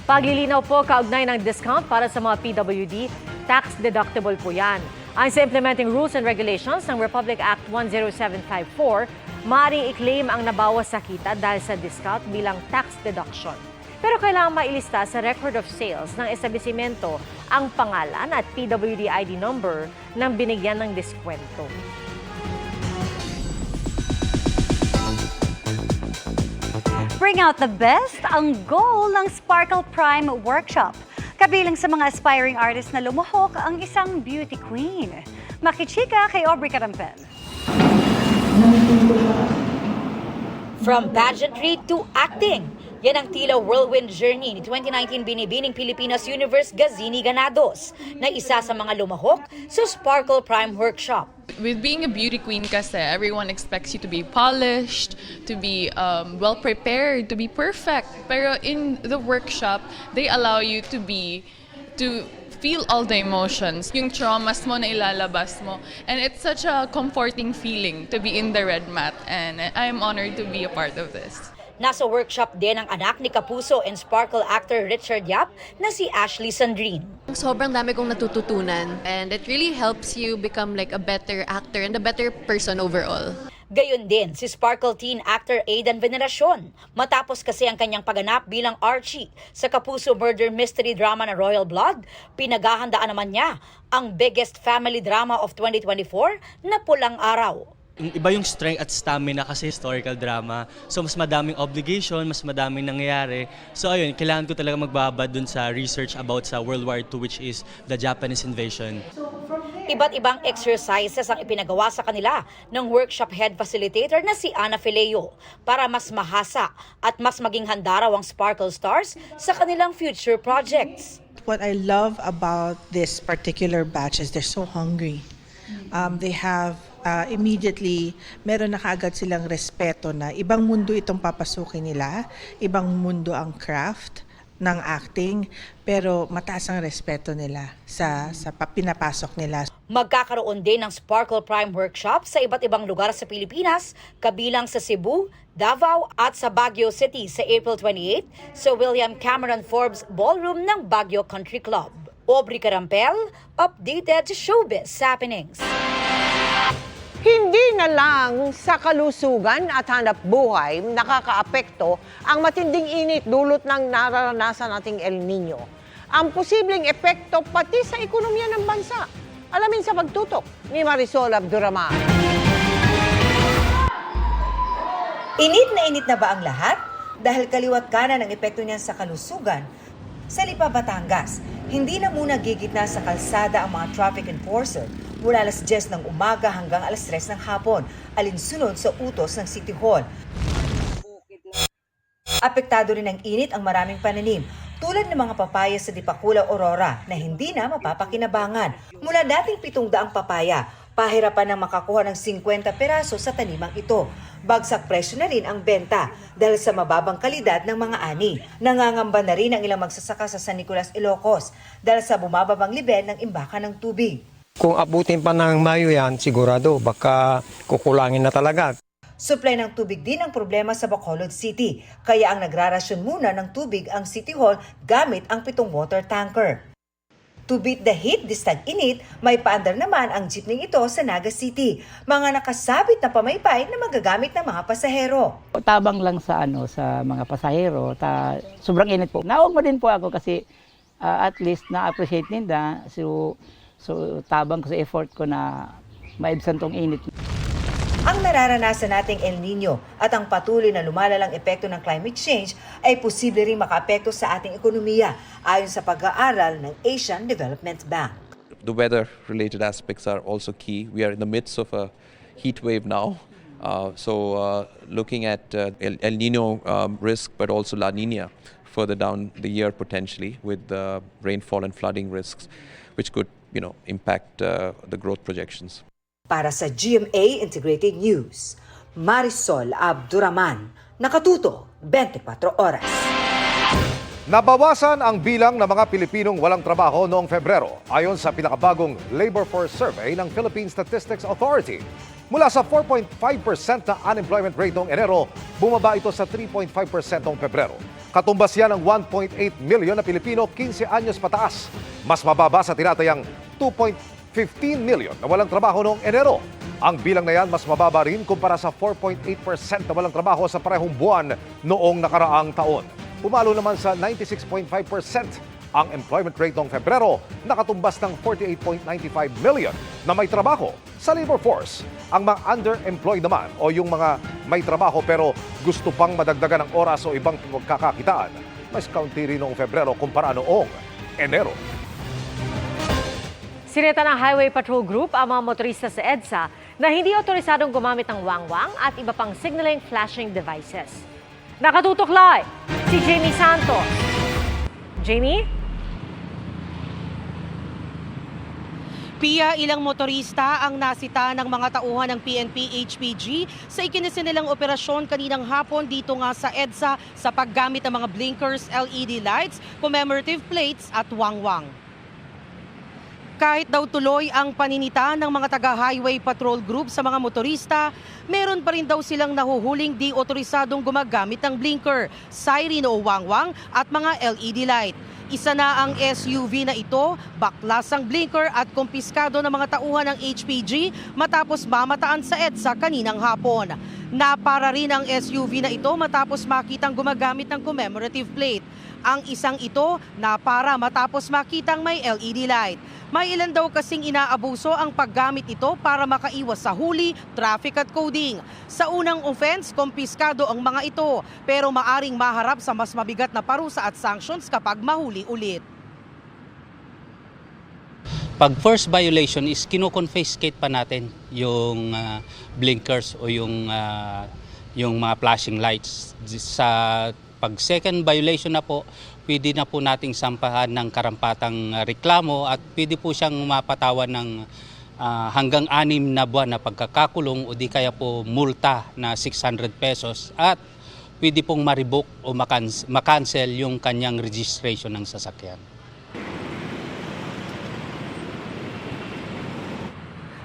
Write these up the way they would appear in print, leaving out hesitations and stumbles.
Paglilinaw po kaugnay ng discount para sa mga PWD, tax deductible po yan. Ayon sa Implementing Rules and Regulations ng Republic Act 10754, maaaring i-claim ang nabawas sa kita dahil sa discount bilang tax deduction. Pero kailangan mailista sa record of sales ng establisimento ang pangalan at PWD ID number ng binigyan ng diskwento. Bring out the best ang goal ng Sparkle Prime Workshop. Kabilang sa mga aspiring artists na lumuhok ang isang beauty queen. Makichika kay Aubrey Carampel. From pageantry to acting, yan ang tila whirlwind journey ni 2019 Binibining Pilipinas Universe Gazini Ganados na isa sa mga lumahok sa Sparkle Prime Workshop. With being a beauty queen kasi, everyone expects you to be polished, to be well prepared, to be perfect. Pero in the workshop, they allow you to feel all the emotions, yung traumas mo na ilalabas mo. And it's such a comforting feeling to be in the red mat. And I'm honored to be a part of this. Nasa workshop din ang anak ni Kapuso and Sparkle actor Richard Yap na si Ashley Sandrine. Sobrang dami kong natututunan and it really helps you become like a better actor and a better person overall. Gayon din si Sparkle teen actor Aidan Veneracion. Matapos kasi ang kanyang pagganap bilang Archie sa Kapuso murder mystery drama na Royal Blood, pinaghahandaan naman niya ang biggest family drama of 2024 na Pulang Araw. Iba yung strength at stamina kasi historical drama. So mas madaming obligation, mas madaming nangyayari. So ayun, kailangan ko talaga magbabad dun sa research about sa World War II, which is the Japanese invasion. Iba't ibang exercises ang ipinagawa sa kanila ng workshop head facilitator na si Ana Fileo para mas mahasa at mas maging handa raw ang Sparkle Stars sa kanilang future projects. What I love about this particular batch is they're so hungry. They have immediately, meron na kaagad silang respeto na ibang mundo itong papasukin nila, ibang mundo ang craft ng acting, pero mataas ang respeto nila sa pinapasok nila. Magkakaroon din ng Sparkle Prime Workshop sa iba't ibang lugar sa Pilipinas, kabilang sa Cebu, Davao at sa Baguio City sa April 28 sa William Cameron Forbes Ballroom ng Baguio Country Club. Aubrey Carampel, updated showbiz happenings. Hindi na lang sa kalusugan at hanap buhay nakakaapekto ang matinding init dulot ng nararanasan nating El Nino. Ang posibleng epekto pati sa ekonomiya ng bansa. Alamin sa pagtutok ni Marisol Abduraman. Init na ba ang lahat? Dahil kaliwat kanan ang epekto niyan sa kalusugan. Sa Lipa, Batangas, hindi na muna gigitna sa kalsada ang mga traffic enforcer mula alas 10 ng umaga hanggang alas 3 ng hapon, alinsunod sa utos ng City Hall. Apektado rin ng init ang maraming pananim, tulad ng mga papaya sa Dipakula, Aurora na hindi na mapapakinabangan. Mula dating 700 papaya, pahirapan ng makakuha ng 50 peraso sa tanimang ito. Bagsak presyo na rin ang benta dahil sa mababang kalidad ng mga ani. Nangangamba na rin ang ilang magsasaka sa San Nicolas, Ilocos dahil sa bumababang level ng imbakan ng tubig. Kung abutin pa ng Mayo yan, sigurado baka kukulangin na talaga. Supply ng tubig din ang problema sa Bacolod City, kaya ang nagrarasyon muna ng tubig ang City Hall gamit ang 7 water tanker. To beat the heat this tag-init, may paandar naman ang jeepney ito sa Naga City. Mga nakasabit na pamaypay na magagamit ng mga pasahero. Tabang lang sa sa mga pasahero, sobrang init po. Naong mo din po ako kasi at least na-appreciate nila. So tabang ko sa effort ko na maibsan tong init. Ang nararanasan nating El Nino at ang patuloy na lumalalang epekto ng climate change ay posible rin makaapekto sa ating ekonomiya ayon sa pag-aaral ng Asian Development Bank. The weather-related aspects are also key. We are in the midst of a heat wave now. Looking at El Nino risk, but also La Nina further down the year potentially with rainfall and flooding risks, which could impact the growth projections. Para sa GMA Integrated News, Marisol Abduraman, nakatuto 24 oras. Nabawasan ang bilang ng mga Pilipinong walang trabaho noong Pebrero ayon sa pinakabagong Labor Force Survey ng Philippine Statistics Authority. Mula sa 4.5% na unemployment rate noong Enero, bumaba ito sa 3.5% noong Pebrero. Katumbas yan ng 1.8 million na Pilipino 15 anyos pataas. Mas mababa sa tinatayang 2.15 million na walang trabaho noong Enero. Ang bilang na yan mas mababa rin kumpara sa 4.8% na walang trabaho sa parehong buwan noong nakaraang taon. Pumalo naman sa 96.5% ang employment rate noong Pebrero, nakatumbas ng 48.95 million na may trabaho sa labor force. Ang mga underemployed naman o yung mga may trabaho pero gusto pang madagdagan ng oras o ibang pagkakakitaan, mas kaunti rin noong Pebrero kumpara noong Enero. Sineta ng Highway Patrol Group ang mga motorista sa EDSA na hindi otorisadong gumamit ng wangwang at iba pang signaling flashing devices. Nakatutok live si Jamie Santos. Jamie? Pia, ilang motorista ang nasita ng mga tauhan ng PNP-HPG sa ikinisinilang operasyon kaninang hapon dito nga sa EDSA sa paggamit ng mga blinkers, LED lights, commemorative plates at wangwang. Kahit daw tuloy ang paninita ng mga taga-Highway Patrol Group sa mga motorista, meron pa rin daw silang nahuhuling di otorisadong gumagamit ng blinker, siren o wangwang at mga LED light. Isa na ang SUV na ito, baklas ang blinker at kumpiskado ng mga tauhan ng HPG matapos mamataan sa EDSA kaninang hapon. Napara rin ang SUV na ito matapos makitang gumagamit ng commemorative plate. Ang isang ito napara matapos makitang may LED light. May ilan daw kasing inaabuso ang paggamit ito para makaiwas sa huli, traffic at coding. Sa unang offense, kumpiskado ang mga ito pero maaring maharap sa mas mabigat na parusa at sanctions kapag mahuli ulit. Pag first violation is kino-confiscate pa natin yung blinkers o yung mga flashing lights. Sa pag second violation na po, pwede na po nating sampahan ng karampatang reklamo at pwede po siyang mapatawan ng hanggang 6 na buwan na pagkakakulong o di kaya po multa na 600 pesos at pwede pong ma-revoke o makancel yung kanyang registration ng sasakyan.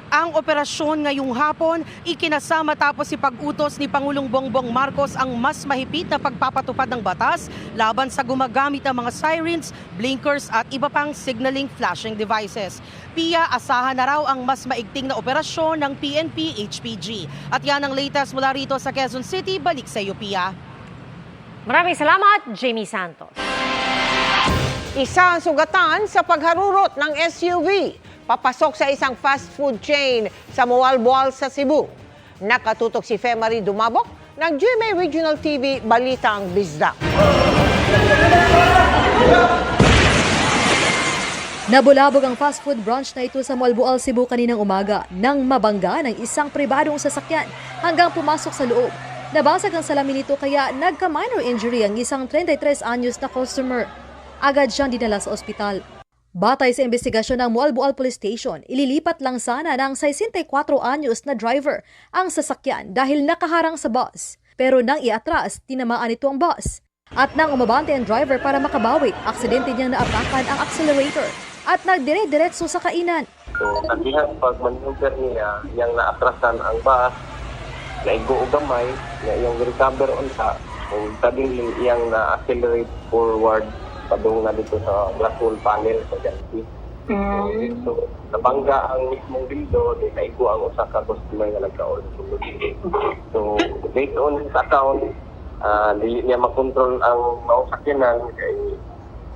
Ang operasyon ngayong hapon, ikinasama tapos ipag-utos ni Pangulong Bongbong Marcos ang mas mahigpit na pagpapatupad ng batas laban sa gumagamit ng mga sirens, blinkers at iba pang signaling flashing devices. Pia, asahan na raw ang mas maigting na operasyon ng PNP-HPG. At yan ang latest mula rito sa Quezon City. Balik sa iyo, Pia. Maraming salamat, Jamie Santos. Isa ang sugatan sa pagharurot ng SUV papasok sa isang fast food chain sa Mualboal sa Cebu. Nakatutok si Femari Dumabok ng GMA Regional TV, Balitang Bisdak. Nabulabog ang fast food branch na ito sa Mualboal, Cebu kaninang umaga nang mabangga ng isang pribadong sasakyan hanggang pumasok sa loob. Nabasag ang salamin nito kaya nagka-minor injury ang isang 33 anyos na customer. Agad siyang dinala sa ospital. Batay sa investigasyon ng Mualboal Police Station, ililipat lang sana ng 64 anyos na driver ang sasakyan dahil nakaharang sa bus. Pero nang iatras, tinamaan ito ang bus. At nang umabante ang driver para makabawi, aksidente niyang naapakan ang accelerator at nagdire-diretso sa kainan. So, nagihan pag maneuver niya, yung naatrasan ang bus, naigo o gamay, na yung recover on sa, kung tabing yung na-accelerate forward, padung na dito sa glass wall panel sa Jansi. So, nabangga ang mismong dildo, naigo ang usa ka customer nga nagkaon sa sulod. So, based on his account, dili niya makontrol ang mausakyanan kay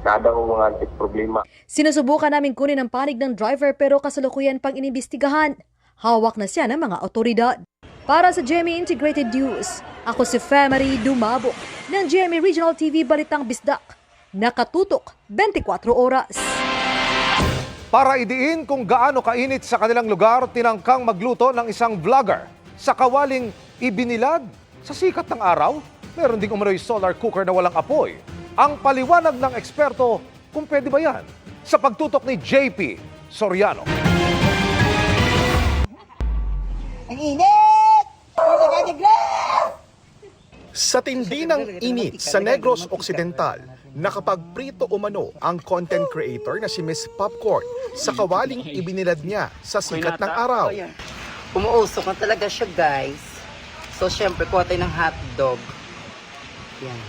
nada ang mga problema. Sinusubukan namin kunin ang panig ng driver pero kasalukuyan pang inimbestigahan. Hawak na siya ng mga otoridad. Para sa GMA Integrated News, ako si Femari Dumabok ng GMA Regional TV Balitang Bisdak. Nakatutok 24 oras. Para idiin kung gaano kainit sa kanilang lugar, tinangkang magluto ng isang vlogger. Sa kawaling ibinilad sa sikat ng araw, meron ding umano'y solar cooker na walang apoy. Ang paliwanag ng eksperto kung pwede ba yan sa pagtutok ni JP Soriano. Ang init! Sa tindi ng init sa Negros Occidental, nakapagprito umano ang content creator na si Miss Popcorn sa kawaling ibinilad niya sa sikat ng araw. Umuusok na talaga siya, guys. So, syempre, kuha tayo ng hotdog. Yan.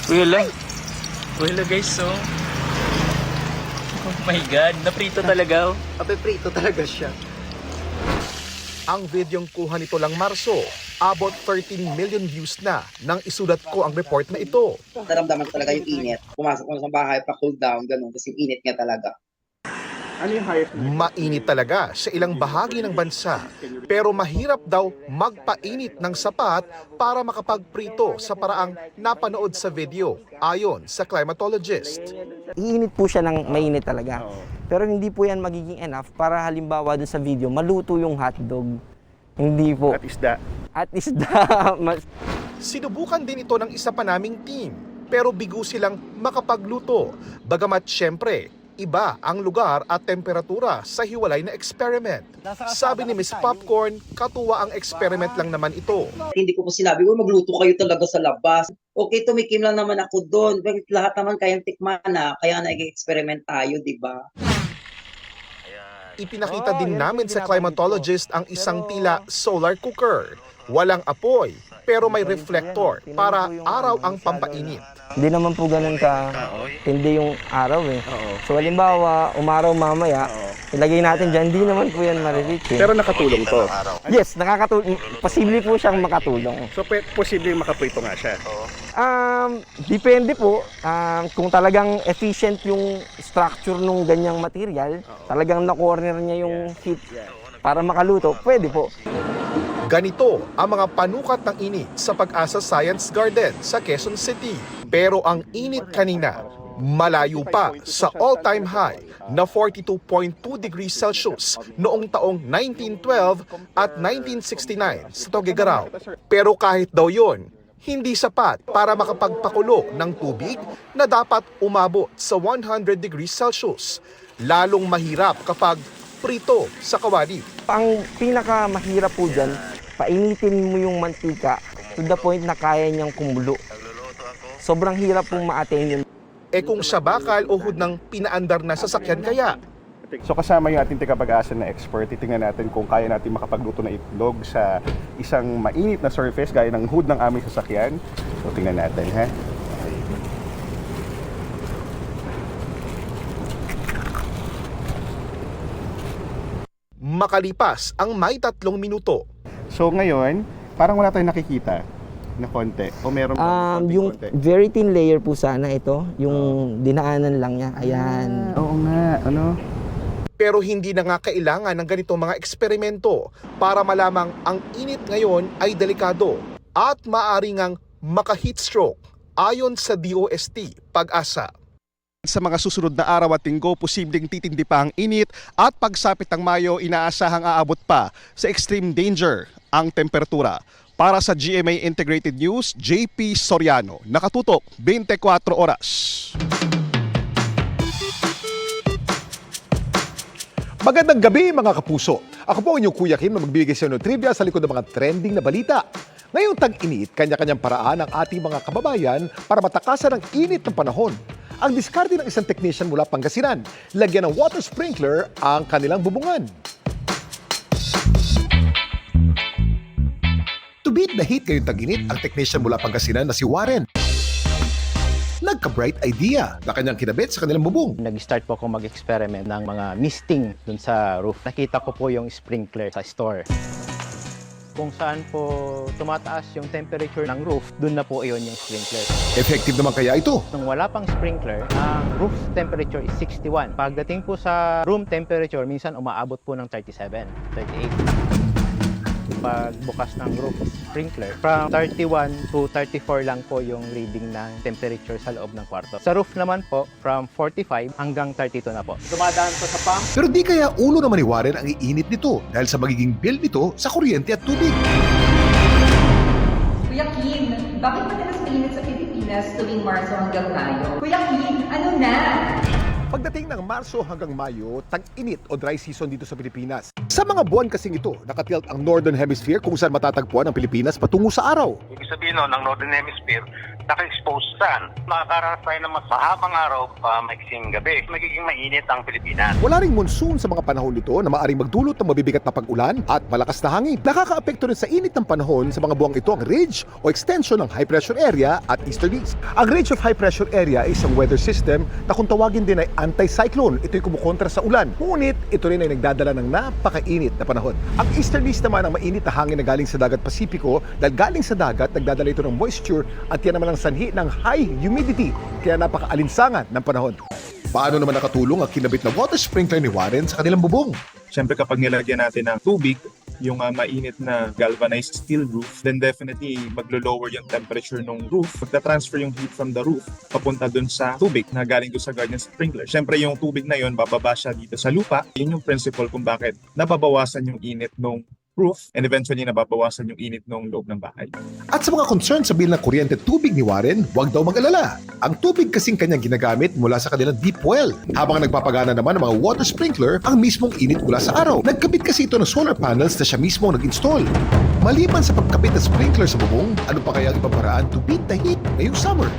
Wala guys, so. Oh my God, naprito talaga. Prito talaga siya. Ang videong kuha nito lang Marso, abot 13 million views na nang isulat ko ang report na ito. Naramdaman ko talaga yung init. Pumasok ko sa bahay, pa-cool down, ganun. Kasi init nga talaga. Mainit talaga sa ilang bahagi ng bansa, pero mahirap daw magpainit ng sapat para makapagprito sa paraang napanood sa video, ayon sa climatologist. Iinit po siya ng mainit talaga. Pero hindi po yan magiging enough para halimbawa dun sa video, maluto yung hotdog. Hindi po. At isda. At isda. Sinubukan din ito ng isa pa naming team, pero bigo silang makapagluto. Bagamat syempre, iba ang lugar at temperatura sa hiwalay na experiment. Sabi ni Miss Popcorn, katuwa ang experiment lang naman ito. Hindi ko po sinabi, magluto kayo talaga sa labas. Okay, tumikim lang naman ako doon. Lahat naman kayang tikman na, kaya nag-experiment tayo, di ba? Ipinakita din namin sa climatologist ang isang tila solar cooker. Walang apoy, pero may reflector para araw ang pampainit. Hindi naman po ganun ka tindi yung araw eh. So halimbawa, umaraw mamaya, ilagay natin dyan, hindi naman po yan marireach eh. Pero nakatulong to? Yes, nakakatulong. Posible po siyang makatulong. So posible makaprito nga siya? Depende po. Kung talagang efficient yung structure ng ganyang material, talagang na-corner niya yung heat para makaluto, pwede po. Ganito ang mga panukat ng init sa Pag-asa Science Garden sa Quezon City. Pero ang init kanina, malayo pa sa all-time high na 42.2 degrees Celsius noong taong 1912 at 1969 sa Tuguegarao. Pero kahit daw yon, hindi sapat para makapagpakulo ng tubig na dapat umabot sa 100 degrees Celsius. Lalong mahirap kapag prito sa kawali. Ang pinakamahirap po dyan, painitin mo yung mantika to the point na kaya niyang kumulo. Sobrang hirap pong ma-attain yun. Eh kung sa bakal o hood ng pinaandar na sasakyan kaya? So kasama yung ating Pag-asa na expert, titingnan natin kung kaya natin makapagluto ng itlog sa isang mainit na surface gaya ng hood ng aming sasakyan. So tingnan natin, ha? Makalipas ang may 3 minuto. So ngayon, parang wala tayong nakikita na konti. O meron yung konti? very thin layer po sana ito, yung dinaanan lang niya. Ayan. Oo nga, ano? Pero hindi na nga kailangan ng ganitong mga eksperimento para malamang ang init ngayon ay delikado at maaari ngang maka-heat stroke ayon sa DOST Pag-asa. Sa mga susunod na araw at linggo, posibleng titindi pa ang init at pagsapit ng Mayo, inaasahang aabot pa sa extreme danger ang temperatura. Para sa GMA Integrated News, JP Soriano, nakatutok 24 oras. Magandang gabi mga kapuso. Ako po ang inyong Kuya Kim na magbibigay sa inyo ng trivia sa likod ng mga trending na balita. Ngayong tag-init, kanya-kanyang paraan ang ating mga kababayan para matakasan ang init ng panahon. Ang diskarte ng isang technician mula Pangasinan, lagyan ng water sprinkler ang kanilang bubungan. To beat the heat ngayong tag-init, ang technician mula Pangasinan na si Warren nagka-bright idea na kanyang kinabit sa kanilang bubong. Nag-start po ako mag-experiment ng mga misting dun sa roof. Nakita ko po yung sprinkler sa store. Kung saan po tumataas yung temperature ng roof, dun na po iyon yung sprinkler. Effective naman kaya ito? Nung wala pang sprinkler, ang roof temperature is 61. Pagdating po sa room temperature, minsan umaabot po ng 37, 38. Pagbukas ng roof sprinkler, from 31 to 34 lang po yung reading ng temperature sa loob ng kwarto. Sa roof naman po, from 45 hanggang 32 na po. Dumadaan po sa pump. Pero di kaya ulo naman ni Warren ang iinit nito dahil sa magiging bill nito sa kuryente at tubig. Kuya Kim, bakit madalas mainit sa Pilipinas tuwing Marso hanggang Mayo? Kuya Kim, ano na? Pagdating ng Marso hanggang Mayo, tag-init o dry season dito sa Pilipinas. Sa mga buwan kasing ito, nakatilt ang Northern Hemisphere kung saan matatagpuan ang Pilipinas patungo sa araw. Ibig sabihin nun, ang Northern Hemisphere, naka-expose saan. Makakaranas tayo ng mas mahabang araw pa maiksing gabi. Magiging mainit ang Pilipinas. Wala ring monsoon sa mga panahon nito na maaaring magdulot ng mabibigat na pag-ulan at malakas na hangin. Nakakaapekto rin sa init ng panahon sa mga buwang ito ang ridge o extension ng high pressure area at easterlies. Ang ridge of high pressure area ay isang weather system na kung tawagin din ay anti-cyclone. Ito'y kumukontra sa ulan. Ngunit ito rin ay nagdadala ng napakainit na panahon. Ang easterlies naman ang mainit na hangin na galing sa dagat Pasipiko dahil galing sa dagat nagdadala ito ng moisture at yan naman ang sanhi ng high humidity kaya napaka-alinsangan ng panahon. Paano naman nakatulong ang kinabit na water sprinkler ni Warren sa kanilang bubong? Siyempre kapag nilagyan natin ng tubig, yung mainit na galvanized steel roof, then definitely maglo-lower yung temperature ng roof. Magta-transfer yung heat from the roof papunta dun sa tubig na galing dun sa garden sprinkler. Siyempre yung tubig na yun, bababa siya dito sa lupa. Yun yung principle kung bakit nababawasan yung init ng roof and eventually nababawasan yung init ng loob ng bahay. At sa mga concern sa bill ng kuryente tubig ni Warren, huwag daw mag-alala. Ang tubig kasing kanyang ginagamit mula sa kanilang deep well. Habang nagpapagana naman ng mga water sprinkler ang mismong init mula sa araw. Nagkabit kasi ito ng solar panels na siya mismo nag-install. Maliban sa pagkabit ng sprinkler sa bubong, ano pa kaya ang ibang paraan to beat the heat ngayong summer?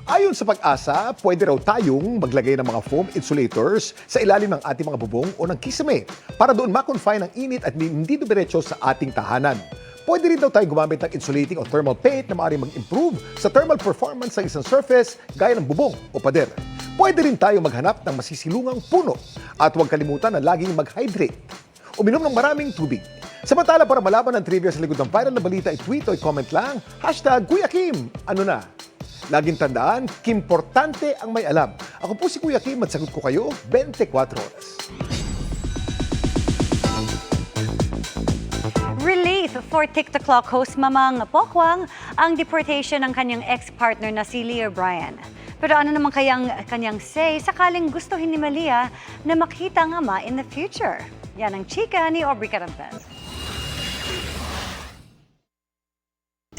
Ayon sa Pag-asa, pwede raw tayong maglagay ng mga foam insulators sa ilalim ng ating mga bubong o ng kisame para doon ma-confine ang init at hindi dumiretso sa ating tahanan. Pwede rin daw tayo gumamit ng insulating o thermal paint na maaaring mag-improve sa thermal performance ng isang surface gaya ng bubong o pader. Pwede rin tayo maghanap ng masisilungang puno at huwag kalimutan na laging mag-hydrate. Uminom ng maraming tubig. Samantala, para malaman ang trivia sa likod ng viral na balita, i-tweet o i-comment lang, #Kuya Kim. Ano na? Laging tandaan, kimportante ang may alam. Ako po si Kuya Kim at sagot ko kayo 24 oras. Relief for TikTok host Mamang Pokwang ang deportation ng kanyang ex-partner na si Leah Bryan. Pero ano naman kanyang say sakaling gustuhin ni Malia na makita ang ama in the future? Yan ang chika ni Aubrey Carampel.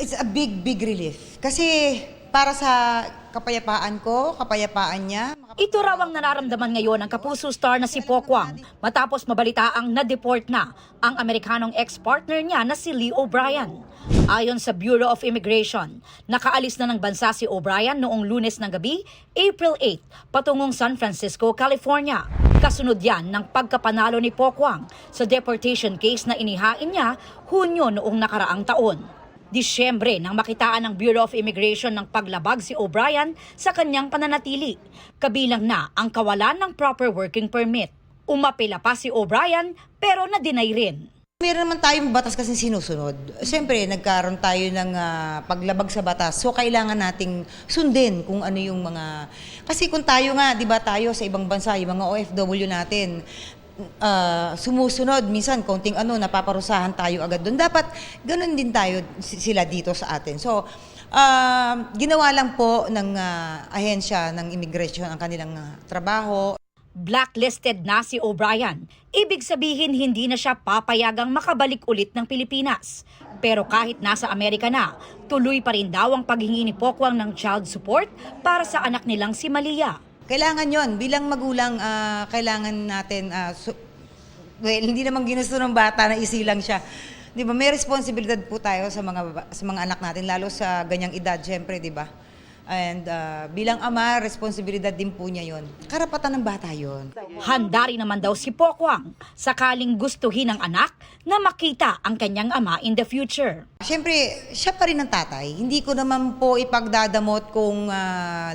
It's a big relief. Kasi para sa kapayapaan ko, kapayapaan niya. Ito raw ang nararamdaman ngayon ng kapuso star na si Pokwang matapos mabalitaang na-deport na ang Amerikanong ex-partner niya na si Lee O'Brien. Ayon sa Bureau of Immigration, nakaalis na ng bansa si O'Brien noong Lunes ng gabi, April 8, patungong San Francisco, California. Kasunod yan ng pagkapanalo ni Pokwang sa deportation case na inihain niya Hunyo noong nakaraang taon. Disyembre nang makitaan ng Bureau of Immigration ng paglabag si O'Brien sa kanyang pananatili. Kabilang na ang kawalan ng proper working permit. Umapela pa si O'Brien pero na-deny rin. Meron naman tayong batas kasi sinusunod. Siyempre, nagkaroon tayo ng paglabag sa batas. So, kailangan nating sundin kung ano yung mga... Kasi kung tayo nga, di ba tayo sa ibang bansa, yung mga OFW natin, sumusunod, minsan konting napaparusahan tayo agad doon. Dapat ganun din tayo sila dito sa atin. So, ginawa lang po ng ahensya ng immigration ang kanilang trabaho. Blacklisted na si O'Brien. Ibig sabihin hindi na siya papayagang makabalik ulit ng Pilipinas. Pero kahit nasa Amerika na, tuloy pa rin daw ang paghingi ni Pokwang ng child support para sa anak nilang si Malia. Kailangan yon bilang magulang, kailangan natin, hindi naman ginusto ng bata na isilang siya. Di ba? May responsibilidad po tayo sa mga anak natin, lalo sa ganyang edad, syempre, di ba? And bilang ama, responsibilidad din po niya yon. Karapatan ng bata yon. Handa rin naman daw si Pokwang sakaling gustuhin ng anak na makita ang kanyang ama in the future. Siyempre, siya pa rin ang tatay. Hindi ko naman po ipagdadamot kung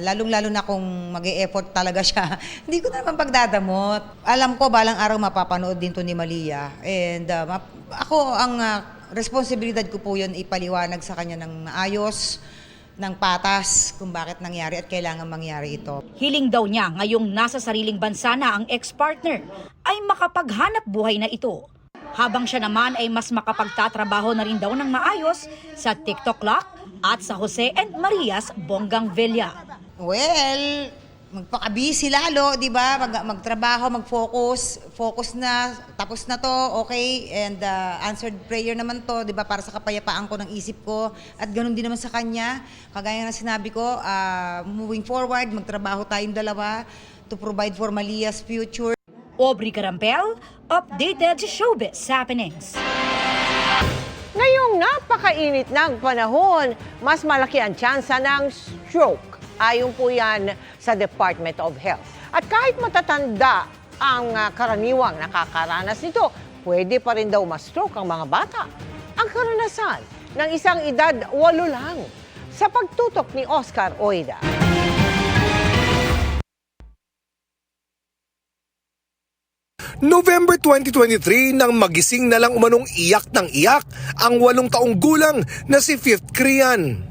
lalong-lalo na kung mag-e-effort talaga siya. Hindi ko naman pagdadamot. Alam ko, balang araw mapapanood din to ni Malia. And ako, ang responsibilidad ko po yun ipaliwanag sa kanya ng maayos, ng patas kung bakit nangyari at kailangan mangyari ito. Hiling daw niya ngayong nasa sariling bansa na ang ex-partner ay makapaghanap buhay na ito. Habang siya naman ay mas makapagtatrabaho na rin daw ng maayos sa TikTok Lock at sa Jose and Maria's Bonggang Villa. Well, magpaka-busy lalo, di ba? Magtrabaho, focus na, tapos na to, okay? And answered prayer naman to, di ba? Para sa kapayapaan ko ng isip ko. At ganun din naman sa kanya. Kagaya ng sinabi ko, moving forward, magtrabaho tayong dalawa to provide for Malia's future. Aubrey Carampel, updated showbiz happenings. Ngayong napakainit ng panahon, mas malaki ang tsansa ng stroke. Ayon po yan sa Department of Health. At kahit matatanda ang karaniwang nakakaranas nito, pwede pa rin daw ma-stroke ang mga bata. Ang karanasan ng isang edad 8 lang. Sa pagtutok ni Oscar Oida. November 2023 nang magising na lang umanong iyak ng iyak ang 8 taong gulang na si 5th Krian.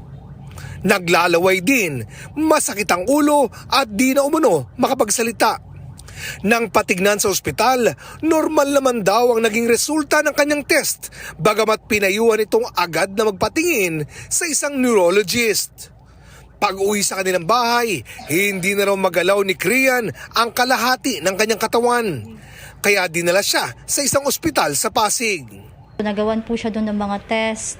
Naglalaway din, masakit ang ulo at di na umano makapagsalita. Nang patignan sa ospital, normal naman daw ang naging resulta ng kanyang test, bagamat pinayuhan itong agad na magpatingin sa isang neurologist. Pag-uwi sa kanilang bahay, hindi na raw magalaw ni Krian ang kalahati ng kanyang katawan. Kaya dinala siya sa isang ospital sa Pasig. Nagawan po siya doon ng mga test,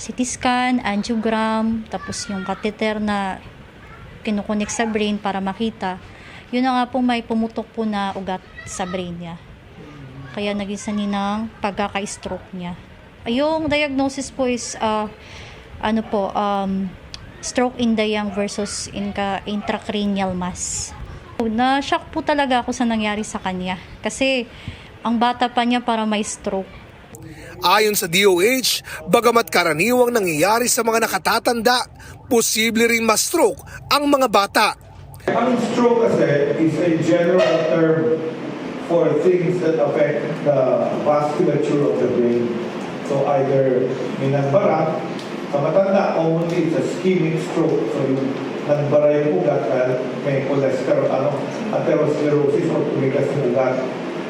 CT scan, angiogram, tapos yung catheter na kinukunik sa brain para makita. Yun na nga po, may pumutok po na ugat sa brain niya. Kaya naging saninang pagkaka-stroke niya. Yung diagnosis po is stroke in the young versus intracranial mass. Na-shock po talaga ako sa nangyari sa kanya kasi ang bata pa niya para may stroke. Ayon sa DOH, bagamat karaniwang nangyayari sa mga nakatatanda, posible ring ma-stroke ang mga bata. Ang stroke kasi is a general term for things that affect the vasculature of the brain. So either may nagbara, sa matanda, commonly it's a ischemic stroke. So yung nagbara yung ugat dahil may cholesterol, atherosclerosis o tumigas ng ugat.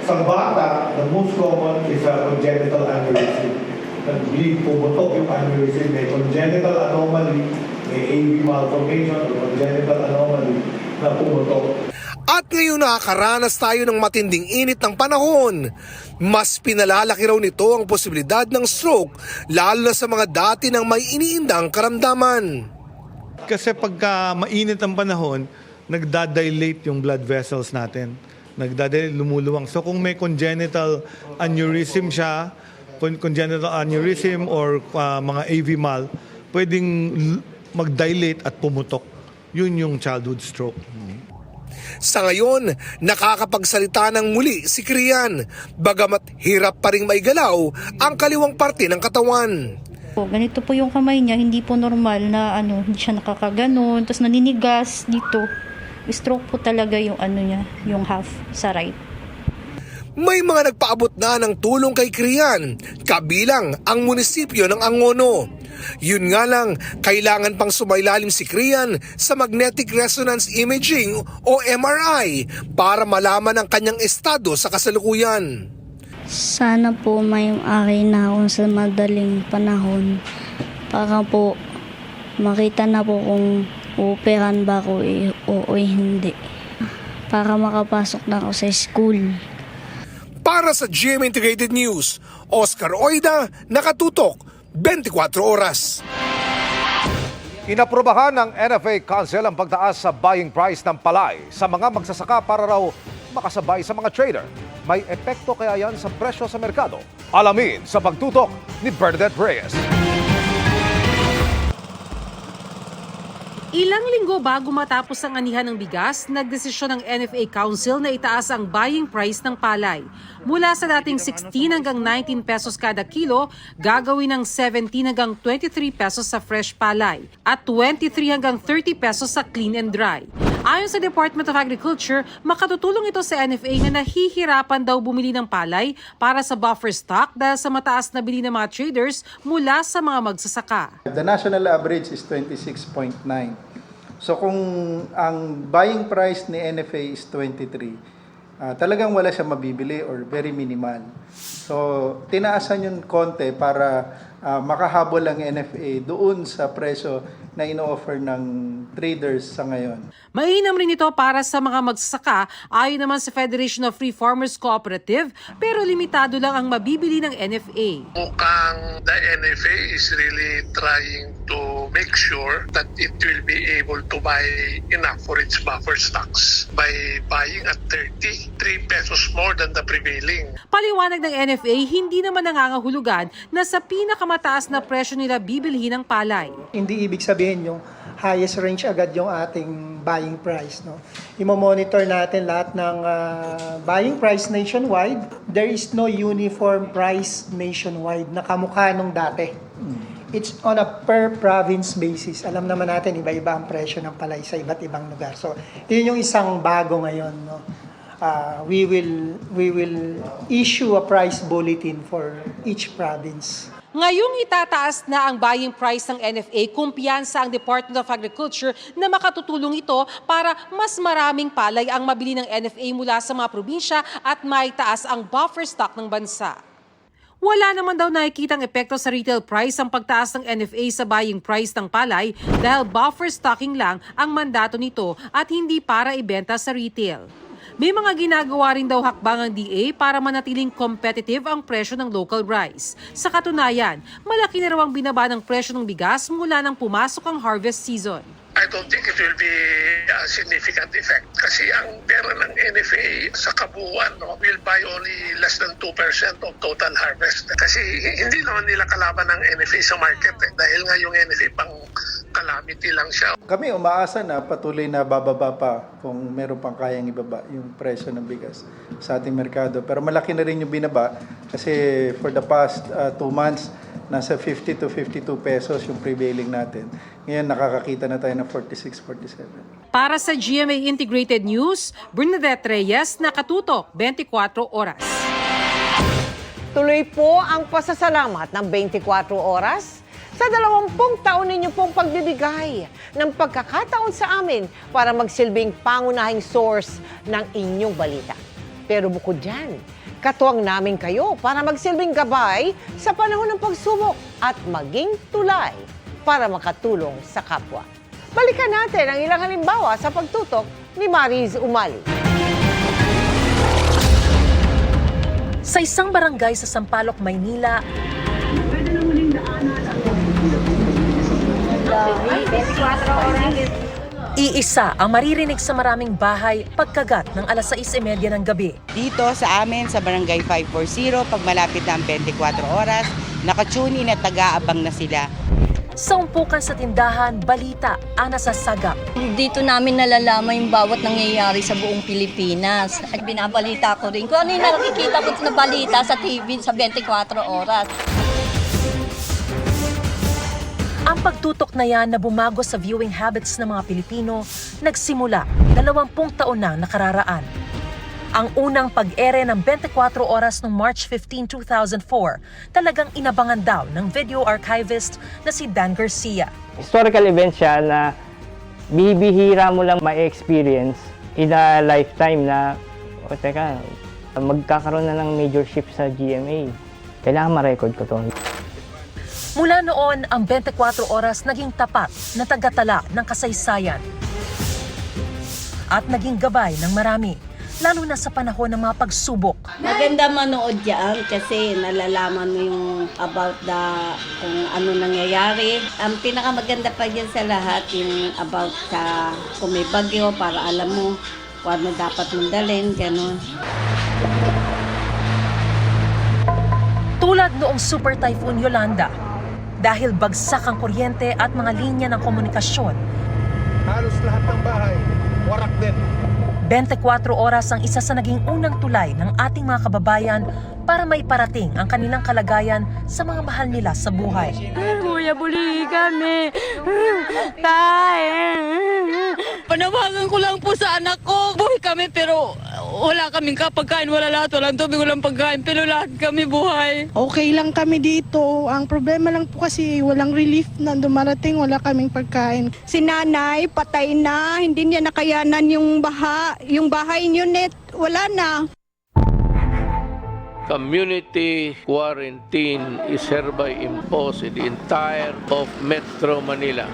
Sa bata, the most common is a congenital aneurysm. Nag-bleed, pumutok yung aneurysm, may congenital anomaly, may AV malformation o congenital anomaly na pumutok. At ngayon nakakaranas tayo ng matinding init ng panahon. Mas pinalalaki raw nito ang posibilidad ng stroke, lalo na sa mga dati ng may iniindang karamdaman. Kasi pagka mainit ang panahon, nagdadilate yung blood vessels natin. Nagdadilate, lumuluwang. So kung may congenital aneurysm siya, congenital aneurysm or mga AV mal, pwedeng mag-dilate at pumutok. Yun yung childhood stroke. Sa ngayon, nakakapagsalita ng muli si Krian, bagamat hirap pa rin maigalaw ang kaliwang parte ng katawan. Ganito po yung kamay niya, hindi po normal na hindi siya nakakaganon, tapos naninigas dito. Stroke po talaga yung niya, yung half sa right. May mga nagpaabot na ng tulong kay Krian, kabilang ang munisipyo ng Angono. Yun nga lang, kailangan pang sumailalim si Krian sa magnetic resonance imaging o MRI para malaman ang kanyang estado sa kasalukuyan. Sana po may akin na ako sa madaling panahon para po makita na po kung uoperahan ba ako o hindi. Para makapasok na ako sa school. Para sa GMA Integrated News, Oscar Oida, nakatutok 24 oras. Inaprobahan ng NFA Council ang pagtaas sa buying price ng palay sa mga magsasaka para raw makasabay sa mga trader. May epekto kaya yan sa presyo sa merkado? Alamin sa pagtutok ni Bernadette Reyes. Ilang linggo bago matapos ang anihan ng bigas, nagdesisyon ng NFA Council na itaas ang buying price ng palay. Mula sa dating 16 hanggang 19 pesos kada kilo, gagawin ng 17 hanggang 23 pesos sa fresh palay at 23 hanggang 30 pesos sa clean and dry. Ayon sa Department of Agriculture, makatutulong ito sa NFA na nahihirapan daw bumili ng palay para sa buffer stock dahil sa mataas na bili ng mga traders mula sa mga magsasaka. The national average is 26.9. So kung ang buying price ni NFA is 23, talagang wala siya mabibili or very minimal. So tinaasan yun konti para makahabol ang NFA doon sa presyo na ino-offer ng traders sa ngayon. Mainam rin ito para sa mga magsasaka ayon naman sa Federation of Free Farmers Cooperative, pero limitado lang ang mabibili ng NFA. Mukhang the NFA is really trying to make sure that it will be able to buy enough for its buffer stocks by buying at 33 pesos more than the prevailing. Paliwanag ng NFA, hindi naman nangangahulugan na sa pinakamataas na presyo nila bibilhin ng palay. Hindi ibig sabihin yung highest range agad yung ating buying price. No? Imo-monitor natin lahat ng buying price nationwide. There is no uniform price nationwide na kamukha nung dati. It's on a per province basis. Alam naman natin, iba-iba ang presyo ng palay sa iba't ibang lugar. So, yun yung isang bago ngayon. No? We will issue a price bulletin for each province. Ngayong itataas na ang buying price ng NFA, kumpiyansa ang Department of Agriculture na makatutulong ito para mas maraming palay ang mabili ng NFA mula sa mga probinsya at maitaas ang buffer stock ng bansa. Wala naman daw nakikitang epekto sa retail price ang pagtaas ng NFA sa buying price ng palay dahil buffer stocking lang ang mandato nito at hindi para ibenta sa retail. May mga ginagawa rin daw hakbang ang DA para manatiling competitive ang presyo ng local rice. Sa katunayan, malaki na raw ang binaba ng presyo ng bigas mula nang pumasok ang harvest season. I don't think it will be a significant effect kasi ang pera ng NFA sa kabuuan will buy only less than 2% of total harvest. Kasi hindi naman nila kalaban ng NFA sa market dahil nga yung NFA pang calamity lang siya. Kami umaasa na patuloy na bababa pa kung meron pang kayang ibaba yung presyo ng bigas sa ating merkado. Pero malaki na rin yung binaba kasi for the past 2 months, nasa 50 to 52 pesos yung prevailing natin. Ngayon nakakakita na tayo ng 46, 47. Para sa GMA Integrated News, Bernadette Reyes, Nakatutok, 24 Oras. Tuloy po ang pasasalamat ng 24 oras sa 20 taon ninyo pong pagbibigay ng pagkakataon sa amin para magsilbing pangunahing source ng inyong balita. Pero bukod dyan, katuwang namin kayo para magsilbing gabay sa panahon ng pagsubok at maging tulay para makatulong sa kapwa. Balikan natin ang ilang halimbawa sa pagtutok ni Mariz Umali. Sa isang barangay sa Sampaloc, Maynila, iisa ang maririnig sa maraming bahay pagkagat ng 6:30 ng gabi. Dito sa amin sa Barangay 540, pag malapit na ang 24 oras, nakatune in at taga-abang na sila. Sa umpukan sa tindahan, balita ang nasasagap. Dito namin nalalaman yung bawat nangyayari sa buong Pilipinas. At binabalita ko rin kung ano yung nakikita ko na balita sa TV sa 24 oras. Ang pagtutok na yan na bumago sa viewing habits ng mga Pilipino nagsimula 20 taon na nakararaan. Ang unang pag-ere ng 24 oras noong March 15, 2004, talagang inabangan daw ng video archivist na si Dan Garcia. Historical event siya na bibihira mo lang ma-experience in a lifetime na, magkakaroon na ng major shift sa GMA. Kailangan ma-record ko to. Mula noon, ang 24 oras naging tapat na tagatala ng kasaysayan at naging gabay ng marami, lalo na sa panahon ng mga pagsubok. Maganda manood yan kasi nalalaman mo yung about kung ano nangyayari. Ang pinakamaganda pa dyan sa lahat yung about sa kung may bagyo para alam mo kung ano dapat mong dalhin, gano'n. Tulad noong Super Typhoon Yolanda, dahil bagsak ang kuryente at mga linya ng komunikasyon. Halos lahat ng bahay, warak din. 24 oras ang isa sa naging unang tulay ng ating mga kababayan para maiparating ang kanilang kalagayan sa mga mahal nila sa buhay. Kuya, buli kami. Tay. Panawagan ko lang po sa anak ko. Buhay kami pero wala kaming kapagkain, wala lahat, walang tubig, walang pagkain, pero lahat kami buhay. Okay lang kami dito. Ang problema lang po kasi walang relief na dumarating, wala kaming pagkain. Si nanay, patay na, hindi niya nakayanan yung bahay unit, wala na. Community quarantine is hereby imposed in the entire of Metro Manila.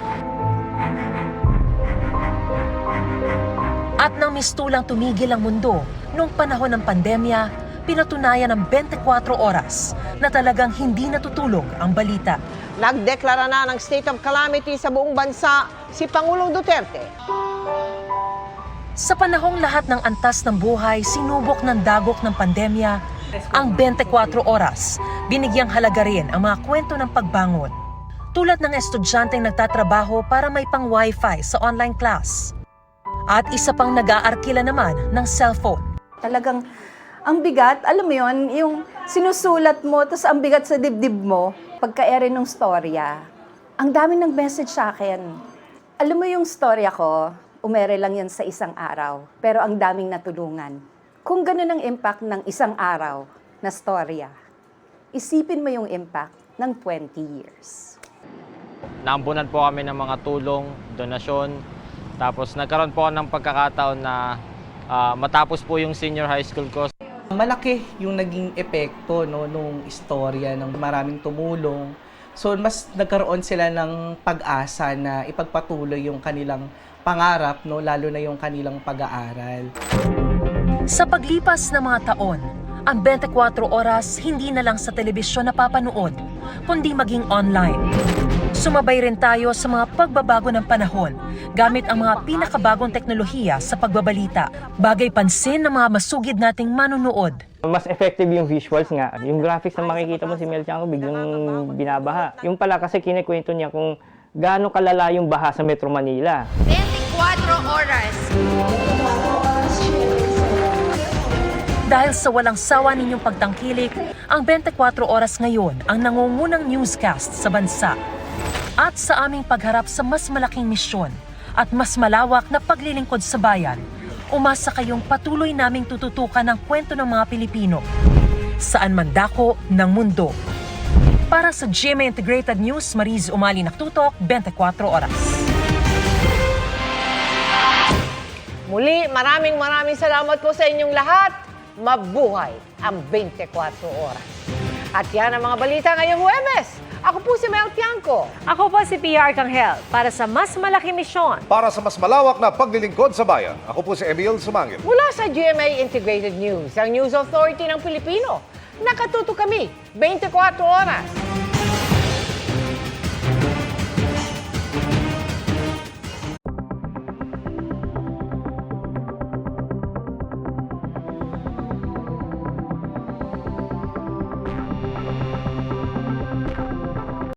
At nang mistulang tumigil ang mundo noong panahon ng pandemya, pinatunayan ng 24 oras na talagang hindi natutulog ang balita. Nagdeklara na ng state of calamity sa buong bansa si Pangulong Duterte. Sa panahong lahat ng antas ng buhay sinubok ng dagok ng pandemya, ang 24 oras, binigyang halaga rin ang mga kwento ng pagbangon. Tulad ng estudyanteng nagtatrabaho para may pang wifi sa online class. At isa pang nag-aarkila naman ng cellphone. Talagang ang bigat, alam mo yon, yung sinusulat mo, tapos ang bigat sa dibdib mo, pagka-ere ng storya. Ang dami ng message sa akin. Alam mo yung storya ko, umere lang yan sa isang araw, pero ang daming natulungan. Kung ganun ang impact ng isang araw na storya, isipin mo yung impact ng 20 years. Naambunan po kami ng mga tulong, donasyon, tapos nagkaroon po ng pagkakataon na matapos po yung senior high school ko. Malaki yung naging epekto nung istorya ng maraming tumulong. So mas nagkaroon sila ng pag-asa na ipagpatuloy yung kanilang pangarap, lalo na yung kanilang pag-aaral. Sa paglipas ng mga taon, ang 24 oras hindi na lang sa telebisyon napapanood, kundi maging online. Sumabay rin tayo sa mga pagbabago ng panahon gamit ang mga pinakabagong teknolohiya sa pagbabalita. Bagay pansin ng mga masugid nating manunood. Mas effective yung visuals nga. Yung graphics na makikita mo si Mel Tiangco biglang binabaha. Yung pala kasi kinikwento niya kung gaano kalala yung baha sa Metro Manila. 24 oras. Dahil sa walang sawa ninyong pagtangkilik, ang 24 oras ngayon ang nangungunang newscast sa bansa. At sa aming pagharap sa mas malaking misyon at mas malawak na paglilingkod sa bayan, umasa kayong patuloy naming tututukan ng kwento ng mga Pilipino saan man dako ng mundo. Para sa GMA Integrated News, Mariz Umali Naktutok, 24 oras. Muli, maraming salamat po sa inyong lahat. Mabuhay ang 24 oras. At yan ang mga balita ngayong Huwebes. Ako po si Mel Tiangco. Ako po si Pia Arcangel para sa mas malaki misyon. Para sa mas malawak na paglilingkod sa bayan, ako po si Emil Sumangil. Mula sa GMA Integrated News, ang News Authority ng Pilipino. Nakatuto kami 24 oras.